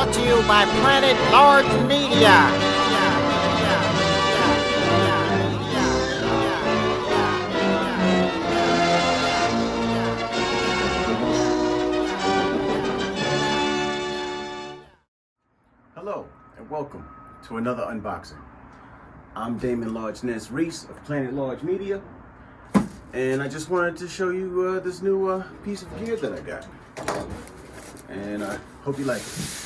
brought to you by Planet Large Media. Hello and welcome to another unboxing. I'm Damon Large Ness Reese of Planet Large Media, and I just wanted to show you this new piece of gear that I got, and I hope you like it.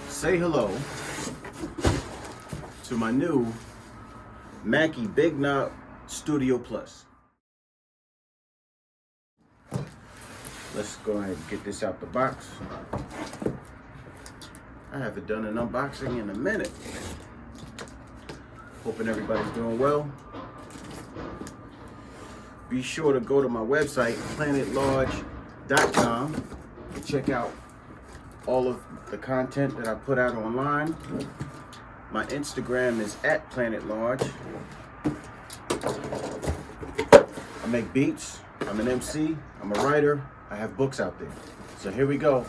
Say hello to my new Mackie Big Knob Studio Plus. Let's go ahead and get this out the box. I haven't done an unboxing in a minute. Hoping everybody's doing well. Be sure to go to my website, planetlarge.com, and check out all of the content that I put out online. My Instagram is @planetlarge. I make beats. I'm an MC. I'm a writer. I have books out there. So here we go.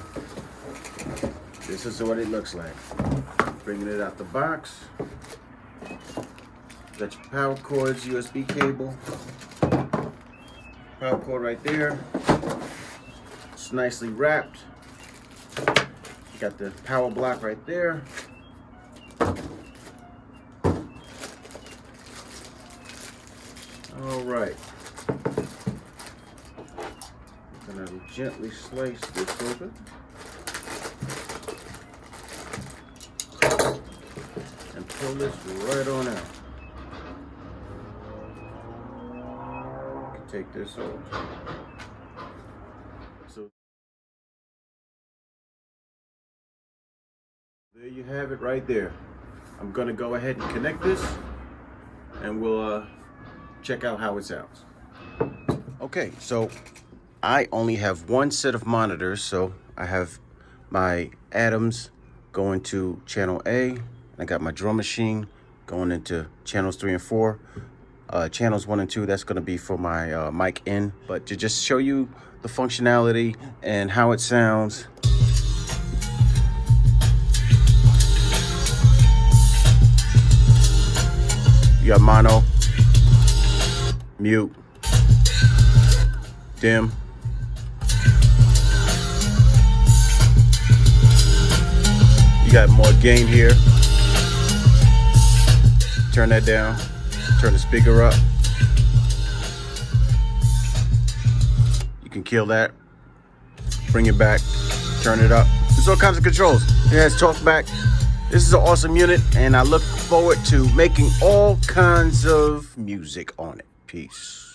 This is what it looks like. Bringing it out the box. Got your power cords, USB cable. Power cord right there. It's nicely wrapped. You got the power block right there. All right. I'm gonna gently slice this open. And pull this right on out. You can take this off. So there you have it right there. I'm gonna go ahead and connect this, and we'll check out how it sounds. Okay, so I only have one set of monitors, so I have my Adams going to channel A, and I got my drum machine going into channels 3 and 4. Channels 1 and 2, that's going to be for my mic in. But to just show you the functionality and how it sounds. You got mono, mute, dim. You got more gain here. Turn that down. Turn the speaker up. You can kill that. Bring it back. Turn it up. There's all kinds of controls. It has talkback. This is an awesome unit, and I look forward to making all kinds of music on it. Peace.